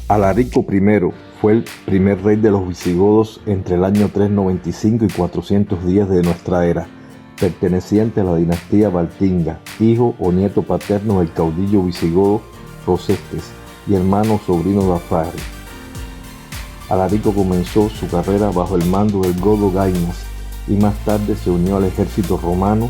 Alarico I fue el primer rey de los visigodos entre el año 395 y 410 de nuestra era, perteneciente a la dinastía Valtinga, hijo o nieto paterno del caudillo visigodo Rosestes y hermano o sobrino de Afari. Alarico comenzó su carrera bajo el mando del godo Gainas y más tarde se unió al ejército romano.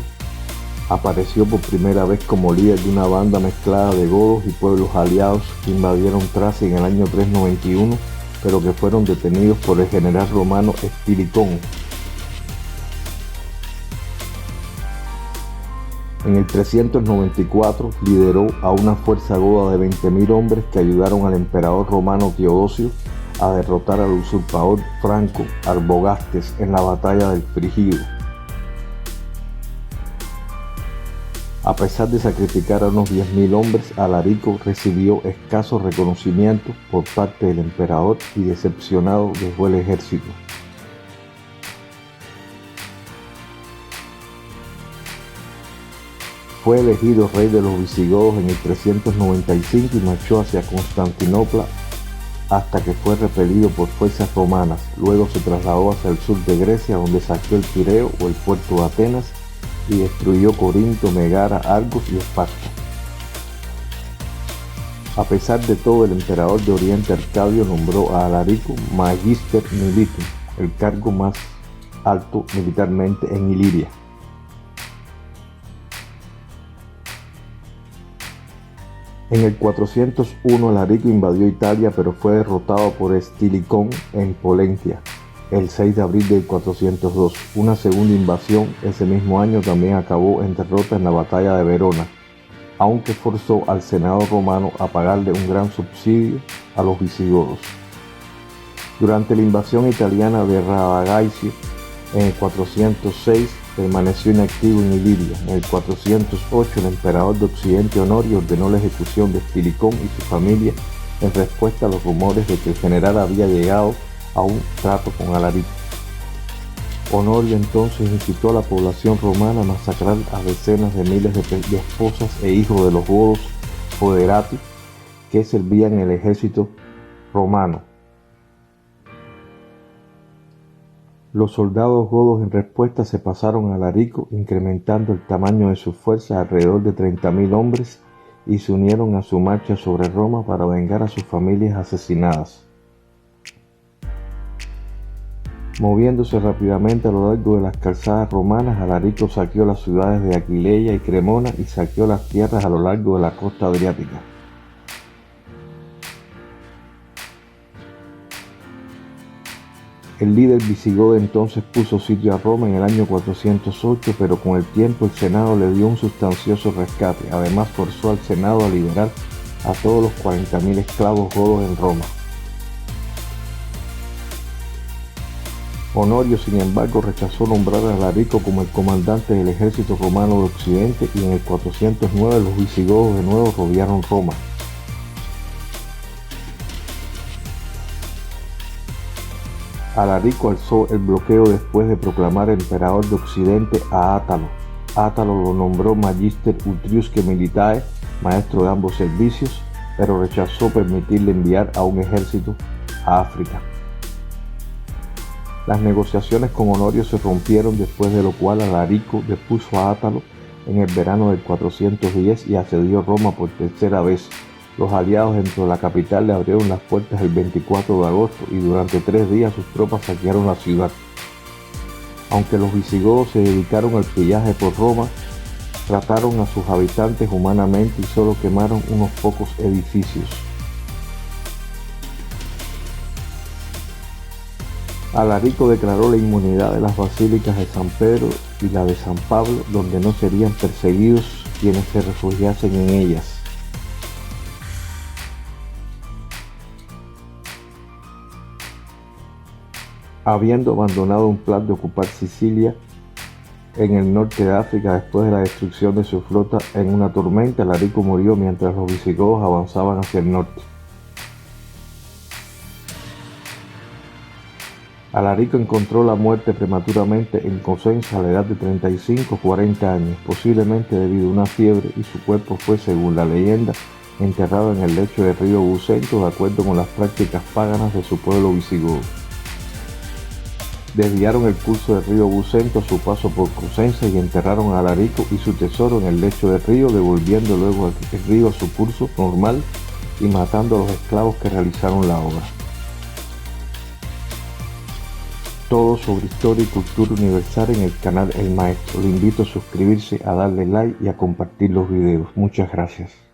Apareció por primera vez como líder de una banda mezclada de godos y pueblos aliados que invadieron Tracia en el año 391, pero que fueron detenidos por el general romano Estilicón. En el 394 lideró a una fuerza goda de 20.000 hombres que ayudaron al emperador romano Teodosio a derrotar al usurpador franco Arbogastes en la batalla del Frigido. A pesar de sacrificar a unos 10.000 hombres, Alarico recibió escaso reconocimiento por parte del emperador y decepcionado dejó el ejército. Fue elegido rey de los visigodos en el 395 y marchó hacia Constantinopla hasta que fue repelido por fuerzas romanas. Luego se trasladó hacia el sur de Grecia, donde saqueó el Pireo o el puerto de Atenas y destruyó Corinto, Megara, Argos y Esparta. A pesar de todo, el emperador de Oriente Arcadio nombró a Alarico Magister Militum, el cargo más alto militarmente en Iliria. En el 401 Alarico invadió Italia, pero fue derrotado por Estilicón en Polentia el 6 de abril del 402. Una segunda invasión ese mismo año también acabó en derrota en la batalla de Verona, aunque forzó al Senado romano a pagarle un gran subsidio a los visigodos. Durante la invasión italiana de Radagaiso en el 406 permaneció inactivo en Iliria. En el 408 el emperador de Occidente Honorio ordenó la ejecución de Estilicón y su familia en respuesta a los rumores de que el general había llegado a un trato con Alarico. Honorio entonces incitó a la población romana a masacrar a decenas de miles de esposas e hijos de los godos foederati que servían en el ejército romano. Los soldados godos en respuesta se pasaron a Alarico, incrementando el tamaño de sus fuerzas a alrededor de 30.000 hombres y se unieron a su marcha sobre Roma para vengar a sus familias asesinadas. Moviéndose rápidamente a lo largo de las calzadas romanas, Alarico saqueó las ciudades de Aquileia y Cremona y saqueó las tierras a lo largo de la costa adriática. El líder visigodo entonces puso sitio a Roma en el año 408, pero con el tiempo el Senado le dio un sustancioso rescate. Además forzó al Senado a liberar a todos los 40.000 esclavos godos en Roma. Honorio, sin embargo, rechazó nombrar a Alarico como el comandante del ejército romano de Occidente y en el 409 los visigodos de nuevo rodearon Roma. Alarico alzó el bloqueo después de proclamar emperador de Occidente a Átalo. Átalo lo nombró Magister Utriusque Militae, maestro de ambos servicios, pero rechazó permitirle enviar a un ejército a África. Las negociaciones con Honorio se rompieron, después de lo cual Alarico depuso a Átalo en el verano del 410 y asedió Roma por tercera vez. Los aliados dentro de la capital le abrieron las puertas el 24 de agosto y durante 3 días sus tropas saquearon la ciudad. Aunque los visigodos se dedicaron al pillaje por Roma, trataron a sus habitantes humanamente y solo quemaron unos pocos edificios. Alarico declaró la inmunidad de las basílicas de San Pedro y la de San Pablo, donde no serían perseguidos quienes se refugiasen en ellas. Habiendo abandonado un plan de ocupar Sicilia en el norte de África después de la destrucción de su flota en una tormenta, Alarico murió mientras los visigodos avanzaban hacia el norte. Alarico encontró la muerte prematuramente en Cosenza a la edad de 35 o 40 años, posiblemente debido a una fiebre, y su cuerpo fue, según la leyenda, enterrado en el lecho del río Bucento de acuerdo con las prácticas paganas de su pueblo visigodo. Desviaron el curso del río Bucento a su paso por Crucense y enterraron a Alarico y su tesoro en el lecho del río, devolviendo luego el río a su curso normal y matando a los esclavos que realizaron la obra. Todo sobre historia y cultura universal en el canal El Maestro. Le invito a suscribirse, a darle like y a compartir los videos. Muchas gracias.